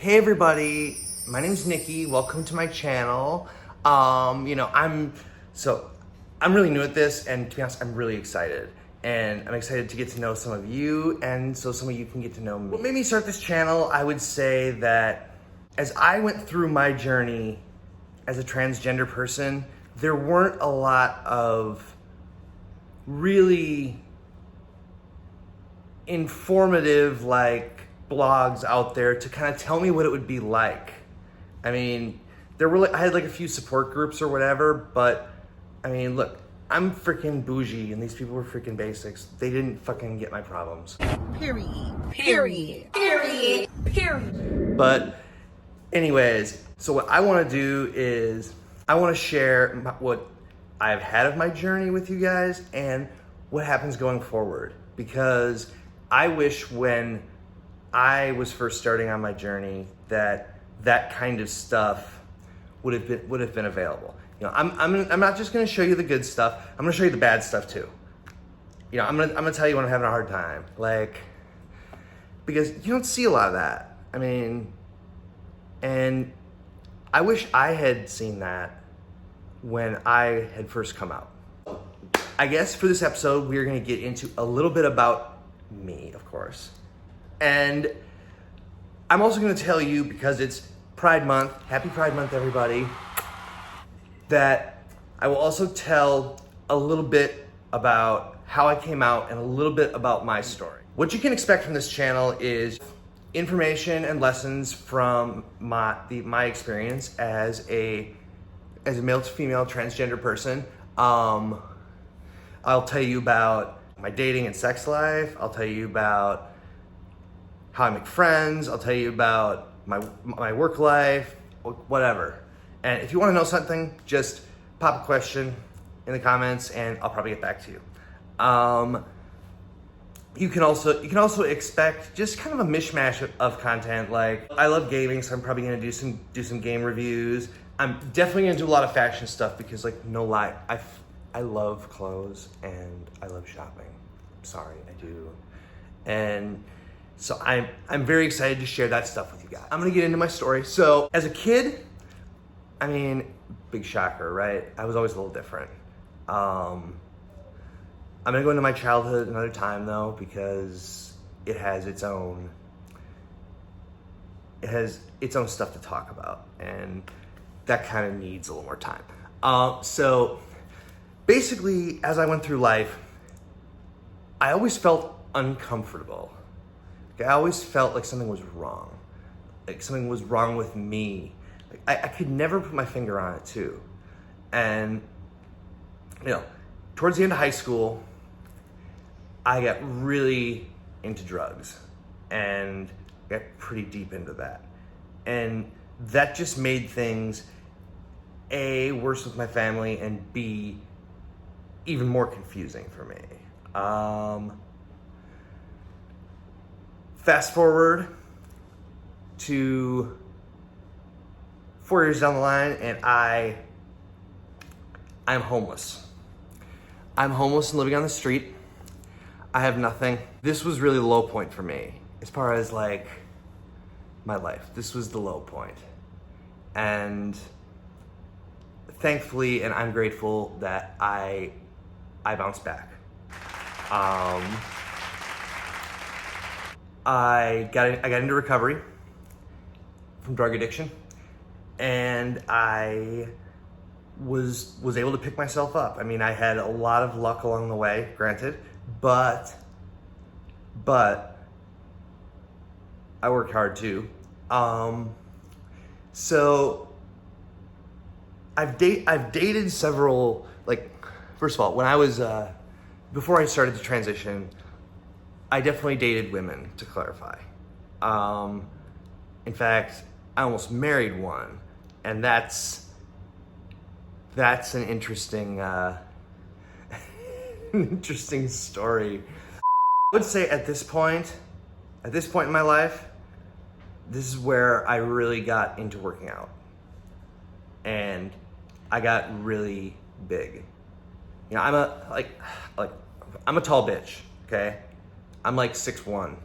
Hey everybody, my name's Nikki. Welcome to my channel. I'm really new at this, and to be honest, I'm really excited. And I'm excited to get to know some of you, and so some of you can get to know me. What made me start this channel, I would say that as I went through my journey as a transgender person, there weren't a lot of really informative blogs out there to kind of tell me what it would be like. I mean, I had like a few support groups or whatever, but I mean, look, I'm freaking bougie and these people were freaking basics. They didn't fucking get my problems. Period. But anyways, so what I want to do is I want to share what I've had of my journey with you guys and what happens going forward, because I wish when I was first starting on my journey that kind of stuff would have been available. You know, I'm not just going to show you the good stuff. I'm going to show you the bad stuff too. You know, I'm gonna tell you when I'm having a hard time, because you don't see a lot of that. I mean, and I wish I had seen that when I had first come out. I guess for this episode, we're going to get into a little bit about me, of course. And I'm also going to tell you, because it's Pride Month, happy Pride Month, everybody, that I will also tell a little bit about how I came out and a little bit about my story. What you can expect from this channel is information and lessons from my experience as a male to female transgender person. I'll tell you about my dating and sex life. I'll tell you about how I make friends. I'll tell you about my work life, whatever. And if you want to know something, just pop a question in the comments and I'll probably get back to you. You can also expect just kind of a mishmash of content. Like, I love gaming, so I'm probably gonna do some game reviews. I'm definitely gonna do a lot of fashion stuff because, like, no lie, I love clothes and I love shopping. Sorry, I do. And so I'm very excited to share that stuff with you guys. I'm gonna get into my story. So as a kid, I mean, big shocker, right? I was always a little different. I'm gonna go into my childhood another time though, because it has its own stuff to talk about, and that kind of needs a little more time. So basically, as I went through life, I always felt uncomfortable. I always felt like something was wrong. Like something was wrong with me. Like I could never put my finger on it too. And, you know, towards the end of high school, I got really into drugs and got pretty deep into that. And that just made things, A, worse with my family, and B, even more confusing for me. Fast forward to 4 years down the line, and I'm homeless. I'm homeless and living on the street. I have nothing. This was really the low point for me as far as like my life. This was the low point. And thankfully, and I'm grateful that I bounced back. I got into recovery from drug addiction, and I was able to pick myself up. I mean, I had a lot of luck along the way, granted, but I worked hard too. So I've dated several, like, first of all, when I was before I started the transition, I definitely dated women, to clarify. In fact, I almost married one, and that's an interesting interesting story. I would say at this point in my life, this is where I really got into working out. And I got really big. You know, I'm a tall bitch, okay? I'm like 6'1",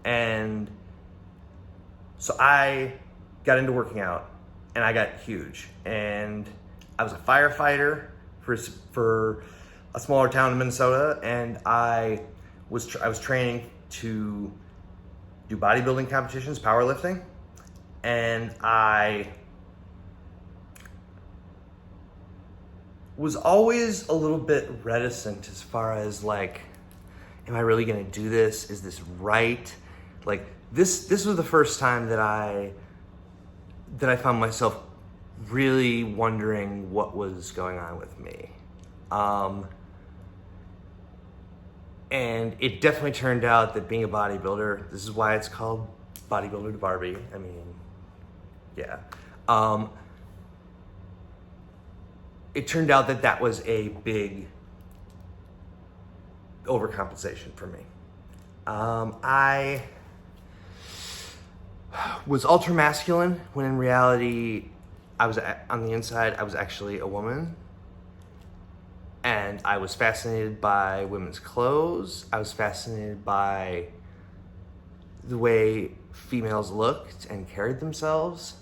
and So I got into working out, and I got huge. And I was a firefighter for a smaller town in Minnesota, and I was training to do bodybuilding competitions, powerlifting, and I was always a little bit reticent as far as like, am I really gonna do this? Is this right? Like this was the first time that I found myself really wondering what was going on with me. And it definitely turned out that being a bodybuilder, this is why it's called Bodybuilder to Barbie. I mean, yeah. It turned out that that was a big overcompensation for me. I was ultra masculine when in reality, on the inside, I was actually a woman. And I was fascinated by women's clothes. I was fascinated by the way females looked and carried themselves.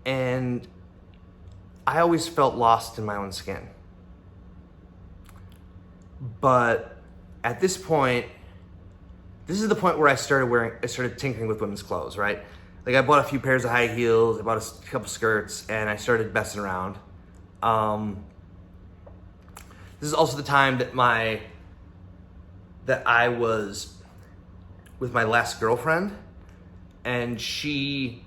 And I always felt lost in my own skin. But at this point, this is the point where I started tinkering with women's clothes, right? Like I bought a few pairs of high heels, I bought a couple skirts, and I started messing around. This is also the time that I was with my last girlfriend, and she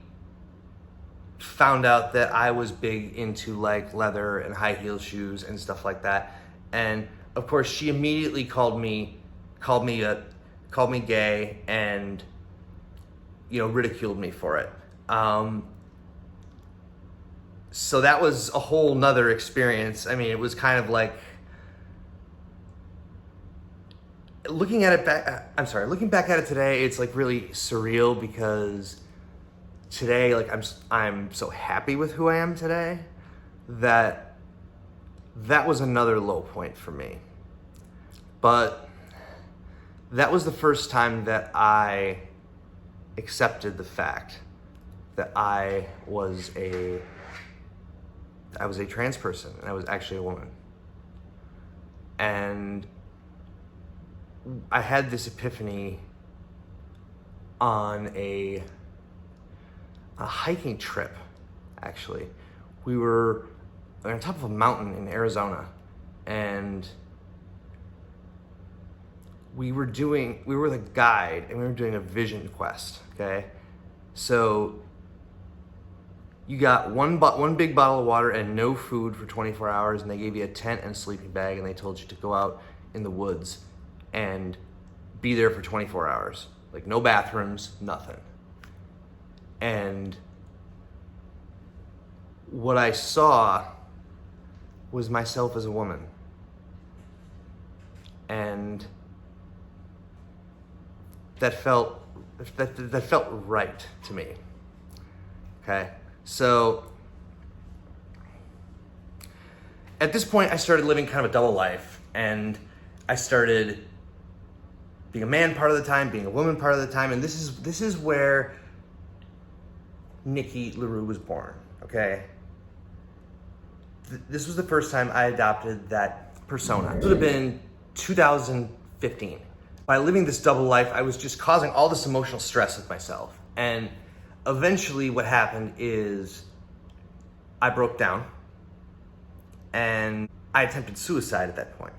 found out that I was big into like leather and high heel shoes and stuff like that. And of course, she immediately called me gay and, you know, ridiculed me for it. So that was a whole nother experience. I mean, it was kind of like, looking back at it today, it's like really surreal because today, like I'm so happy with who I am today that was another low point for me. But that was the first time that I accepted the fact that I was a trans person and I was actually a woman. And I had this epiphany on a hiking trip, actually. We were on top of a mountain in Arizona, and we were the guide, and we were doing a vision quest, okay? So you got one big bottle of water and no food for 24 hours, and they gave you a tent and a sleeping bag, and they told you to go out in the woods and be there for 24 hours. Like no bathrooms, nothing. And what I saw was myself as a woman. And that felt right to me. Okay? So at this point I started living kind of a double life, and I started being a man part of the time, being a woman part of the time, and this is where Nikki LeRoux was born, okay? This was the first time I adopted that persona. It would have been 2015. By living this double life, I was just causing all this emotional stress with myself. And eventually what happened is I broke down and I attempted suicide at that point.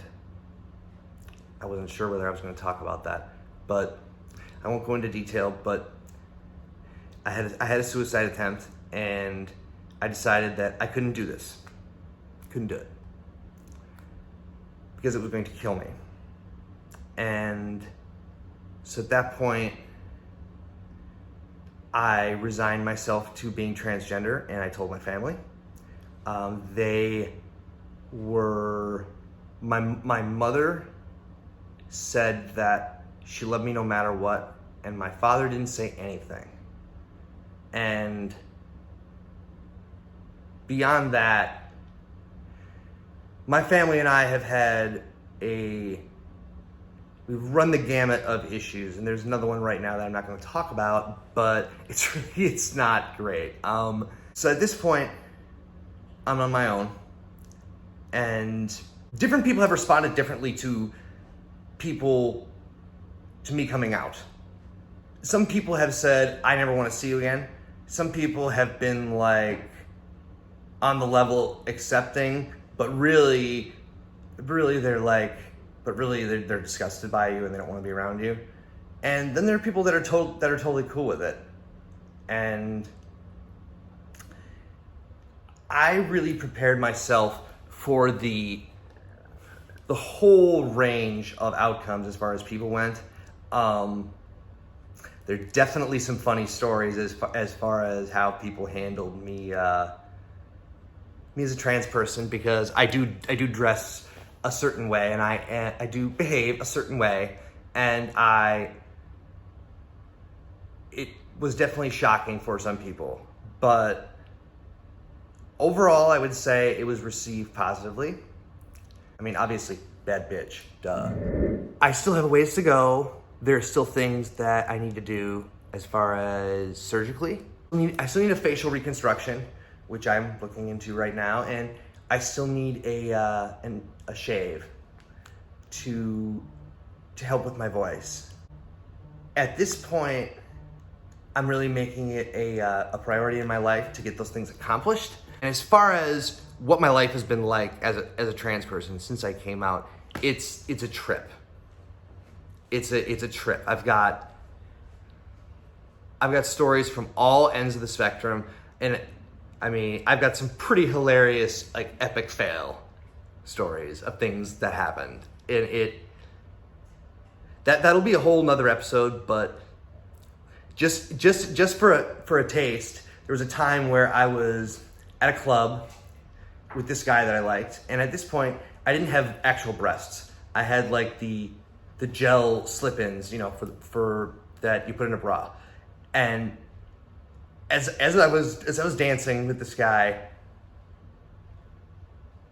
I wasn't sure whether I was going to talk about that, but I won't go into detail, but I had a suicide attempt, and I decided that I couldn't do this. Couldn't do it. Because it was going to kill me. And so at that point, I resigned myself to being transgender, and I told my family. My mother said that she loved me no matter what, and my father didn't say anything. And beyond that, my family and I have had a we've run the gamut of issues, and there's another one right now that I'm not going to talk about, but it's not great. So at this point, I'm on my own, and different people have responded differently to me coming out. Some people have said, I never want to see you again. Some people have been like on the level accepting, but really they're like, they're disgusted by you and they don't want to be around you. And then there are people that are totally cool with it. And I really prepared myself for the whole range of outcomes as far as people went. There are definitely some funny stories as far as how people handled me as a trans person, because I do dress a certain way and I do behave a certain way, and it was definitely shocking for some people, but overall I would say it was received positively. I mean, obviously, bad bitch, duh. I still have a ways to go. There are still things that I need to do as far as surgically. I still need a facial reconstruction, which I'm looking into right now, and I still need a shave to help with my voice. At this point, I'm really making it a priority in my life to get those things accomplished. And as far as what my life has been like as a trans person since I came out, it's a trip. It's a trip. I've got stories from all ends of the spectrum, and I mean, I've got some pretty hilarious, like, epic fail stories of things that happened. And that'll be a whole nother episode, but just for a taste, there was a time where I was at a club with this guy that I liked, and at this point, I didn't have actual breasts. I had like the gel slip-ins, you know, for that you put in a bra. And as I was dancing with this guy,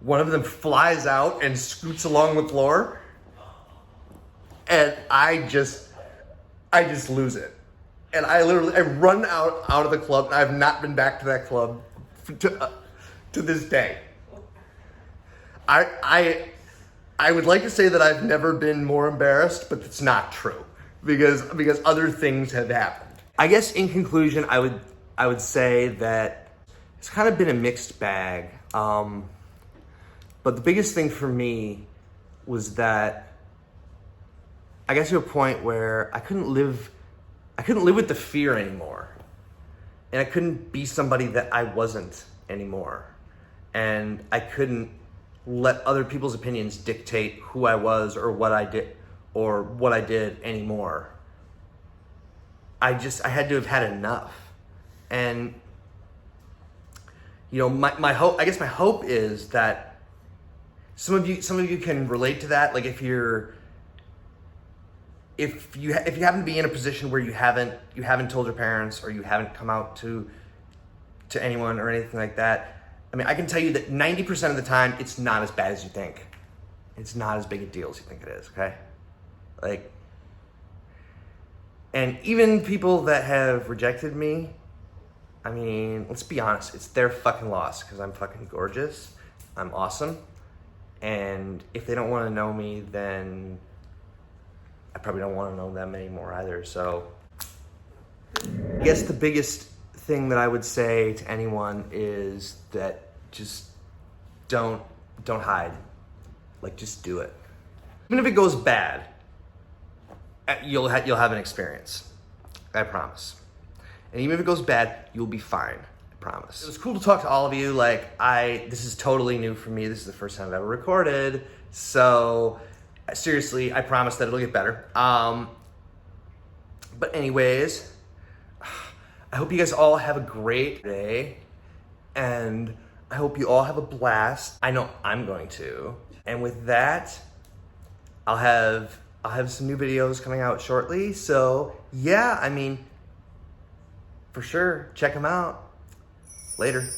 one of them flies out and scoots along the floor, and I just lose it. And I run out of the club, and I've not been back to that club to this day. I would like to say that I've never been more embarrassed, but it's not true, because other things have happened. I guess in conclusion, I would say that it's kind of been a mixed bag. But the biggest thing for me was that I got to a point where I couldn't live with the fear anymore. And I couldn't be somebody that I wasn't anymore. And I couldn't let other people's opinions dictate who I was or what I did anymore. I had to have had enough. And you know, my hope is that some of you can relate to that. Like, if you happen to be in a position where you haven't told your parents, or you haven't come out to anyone or anything like that, I mean, I can tell you that 90% of the time, it's not as bad as you think. It's not as big a deal as you think it is, okay? Like, and even people that have rejected me, I mean, let's be honest, it's their fucking loss, because I'm fucking gorgeous, I'm awesome, and if they don't want to know me, then I probably don't want to know them anymore either. So I guess the biggest thing that I would say to anyone is that just don't hide. Like, just do it. Even if it goes bad, you'll have an experience. I promise. And even if it goes bad, you'll be fine. I promise. It was cool to talk to all of you. Like, this is totally new for me. This is the first time I've ever recorded. So seriously, I promise that it'll get better. But anyways, I hope you guys all have a great day, and I hope you all have a blast. I know I'm going to. And with that, I'll have some new videos coming out shortly. So yeah, I mean, for sure, check them out. Later.